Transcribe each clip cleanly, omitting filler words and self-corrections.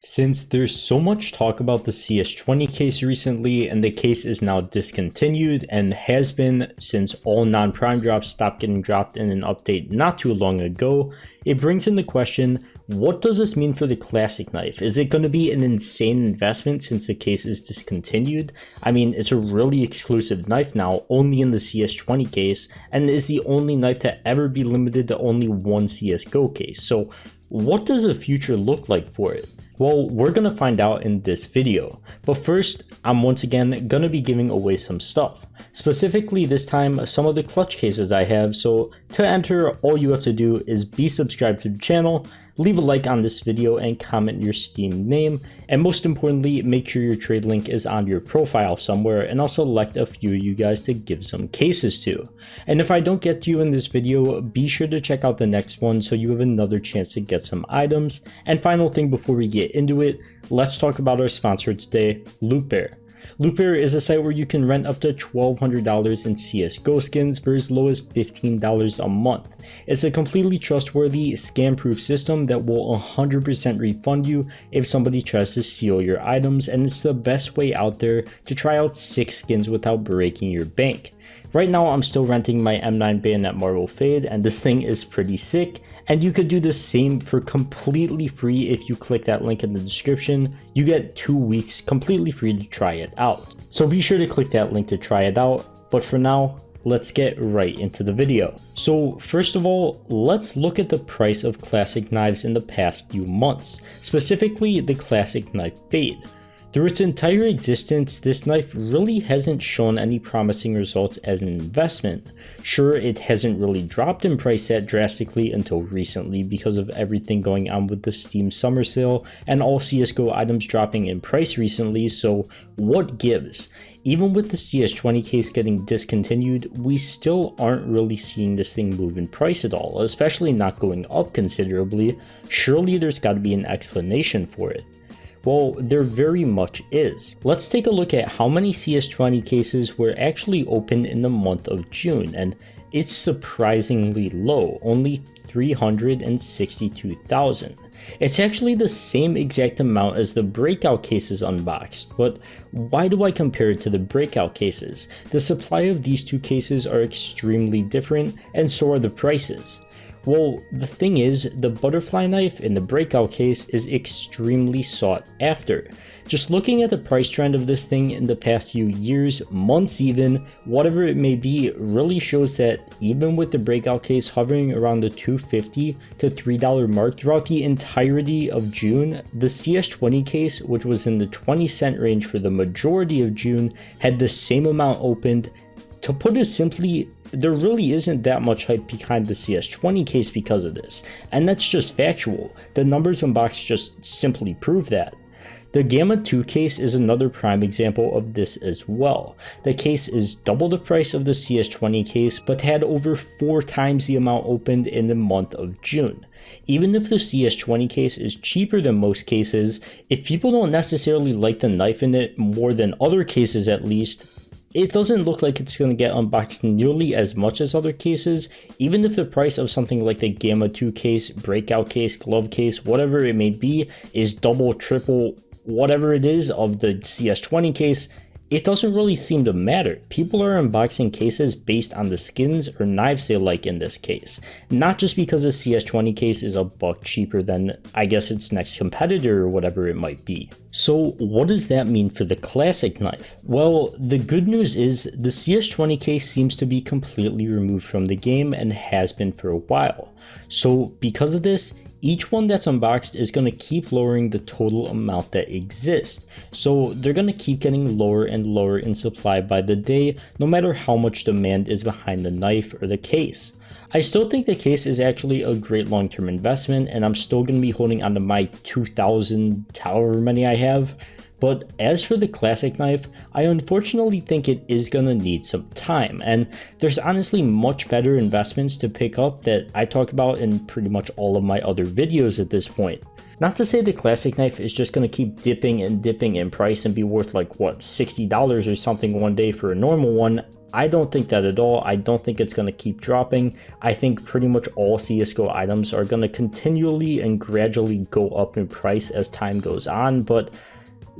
Since there's so much talk about the CS20 case recently, and the case is now discontinued and has been since all non-prime drops stopped getting dropped in an update not too long ago, it brings in the question, what does this mean for the classic knife? Is it going to be an insane investment since the case is discontinued? I mean, it's a really exclusive knife now, only in the CS20 case, and is the only knife to ever be limited to only one CSGO case. So what does the future look like for it? Well, we're gonna find out in this video, but first, I'm once again gonna be giving away some stuff. Specifically this time, some of the clutch cases I have, so to enter, all you have to do is be subscribed to the channel, leave a like on this video, and comment your Steam name, and most importantly, make sure your trade link is on your profile somewhere, and I'll select a few of you guys to give some cases to. And if I don't get to you in this video, be sure to check out the next one so you have another chance to get some items. And final thing before we get into it, let's talk about our sponsor today, LootBear. LootBear is a site where you can rent up to $1,200 in CSGO skins for as low as $15 a month. It's a completely trustworthy, scam-proof system that will 100% refund you if somebody tries to steal your items, and it's the best way out there to try out 6 skins without breaking your bank. Right now I'm still renting my M9 Bayonet Marble Fade, and this thing is pretty sick. And you could do the same for completely free if you click that link in the description. You get 2 weeks completely free to try it out. So be sure to click that link to try it out. But for now, let's get right into the video. So first of all, let's look at the price of classic knives in the past few months, specifically the classic knife Fade. Through its entire existence, this knife really hasn't shown any promising results as an investment. Sure, it hasn't really dropped in price that drastically until recently because of everything going on with the Steam summer sale and all CSGO items dropping in price recently, so what gives? Even with the CS20 case getting discontinued, we still aren't really seeing this thing move in price at all, especially not going up considerably. Surely there's got to be an explanation for it. Well, there very much is. Let's take a look at how many CS20 cases were actually opened in the month of June, and it's surprisingly low, only 362,000. It's actually the same exact amount as the breakout cases unboxed, but why do I compare it to the breakout cases? The supply of these two cases are extremely different, and so are the prices. Well, the thing is, the butterfly knife in the breakout case is extremely sought after. Just looking at the price trend of this thing in the past few years, months even, whatever it may be, really shows that even with the breakout case hovering around the $2.50 to $3 mark throughout the entirety of June, the CS20 case, which was in the 20-cent range for the majority of June, had the same amount opened. To put it simply, there really isn't that much hype behind the CS20 case because of this, and that's just factual. The numbers unboxed just simply prove that. The Gamma 2 case is another prime example of this as well. The case is double the price of the CS20 case, but had over 4 times the amount opened in the month of June. Even if the CS20 case is cheaper than most cases, if people don't necessarily like the knife in it more than other cases at least, it doesn't look like it's going to get unboxed nearly as much as other cases, even if the price of something like the Gamma 2 case, breakout case, glove case, whatever it may be, is double, triple, whatever it is of the CS20 case. It doesn't really seem to matter. People are unboxing cases based on the skins or knives they like in this case, not just because the CS20 case is a buck cheaper than, I guess, its next competitor or whatever it might be. So what does that mean for the classic knife? Well, the good news is the CS20 case seems to be completely removed from the game and has been for a while. So because of this, each one that's unboxed is going to keep lowering the total amount that exists. So they're going to keep getting lower and lower in supply by the day, no matter how much demand is behind the knife or the case. I still think the case is actually a great long-term investment, and I'm still going to be holding onto my 2,000, however many I have. But as for the classic knife, I unfortunately think it is gonna need some time, and there's honestly much better investments to pick up that I talk about in pretty much all of my other videos at this point. Not to say the classic knife is just gonna keep dipping and dipping in price and be worth like what, $60 or something one day for a normal one. I don't think that at all. I don't think it's going to keep dropping. I think pretty much all CSGO items are going to continually and gradually go up in price as time goes on, but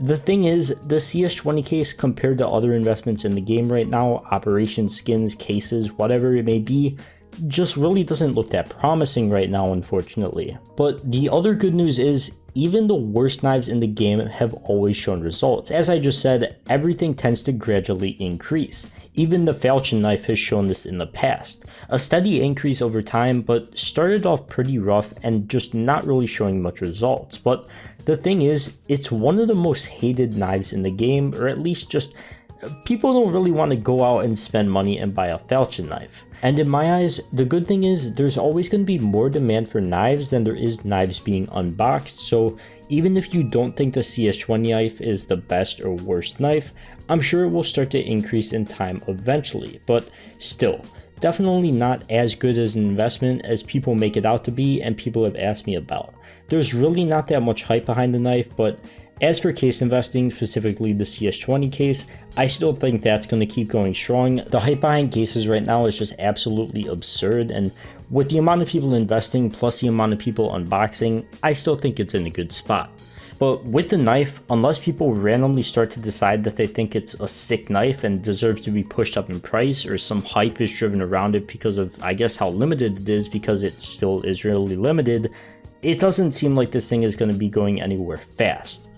the thing is, the CS20 case compared to other investments in the game right now, operations, skins, cases, whatever it may be, just really doesn't look that promising right now, unfortunately. But the other good news is, even the worst knives in the game have always shown results. As I just said, everything tends to gradually increase. Even the falchion knife has shown this in the past. A steady increase over time, but started off pretty rough and just not really showing much results. But the thing is, it's one of the most hated knives in the game, or at least just people don't really want to go out and spend money and buy a falchion knife. And in my eyes, the good thing is there's always going to be more demand for knives than there is knives being unboxed, so even if you don't think the CS20 knife is the best or worst knife, I'm sure it will start to increase in time eventually, but still, definitely not as good as an investment as people make it out to be and people have asked me about. There's really not that much hype behind the knife, but as for case investing, specifically the CS20 case, I still think that's going to keep going strong. The hype behind cases right now is just absolutely absurd, and with the amount of people investing plus the amount of people unboxing, I still think it's in a good spot. But with the knife, unless people randomly start to decide that they think it's a sick knife and deserves to be pushed up in price, or some hype is driven around it because of, I guess, how limited it is, because it still is really limited, it doesn't seem like this thing is going to be going anywhere fast.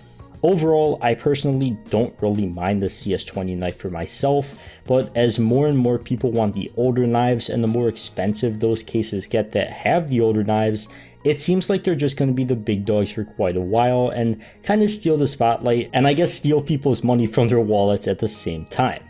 Overall, I personally don't really mind the CS20 knife for myself, but as more and more people want the older knives and the more expensive those cases get that have the older knives, it seems like they're just going to be the big dogs for quite a while and kind of steal the spotlight and I guess steal people's money from their wallets at the same time.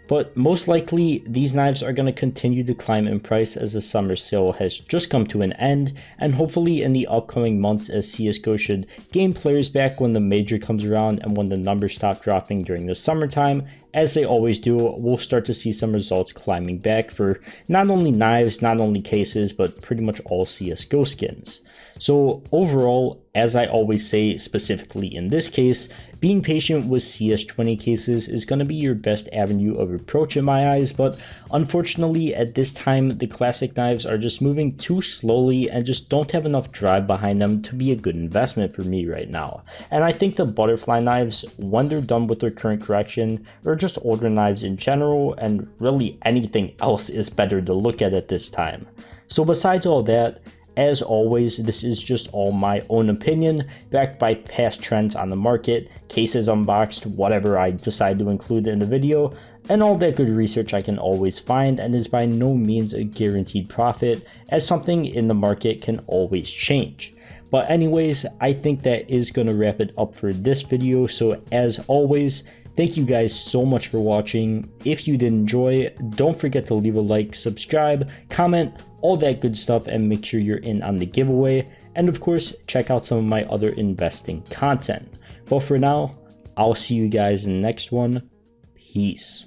But most likely, these knives are going to continue to climb in price as the summer sale has just come to an end, and hopefully in the upcoming months as CSGO should gain players back when the major comes around and when the numbers stop dropping during the summertime, as they always do, we'll start to see some results climbing back for not only knives, not only cases, but pretty much all CSGO skins. So overall, as I always say, specifically in this case, being patient with CS20 cases is going to be your best avenue of approach in my eyes, but unfortunately at this time the classic knives are just moving too slowly and just don't have enough drive behind them to be a good investment for me right now. And I think the butterfly knives, when they're done with their current correction, or just older knives in general, and really anything else, is better to look at this time. So besides all that, as always, this is just all my own opinion, backed by past trends on the market, cases unboxed, whatever I decide to include in the video, and all that good research I can always find, and is by no means a guaranteed profit, as something in the market can always change. But anyways, I think that is going to wrap it up for this video, so as always, thank you guys so much for watching. If you did enjoy, don't forget to leave a like, subscribe, comment, all that good stuff, and make sure you're in on the giveaway. And of course, check out some of my other investing content. But for now, I'll see you guys in the next one. Peace.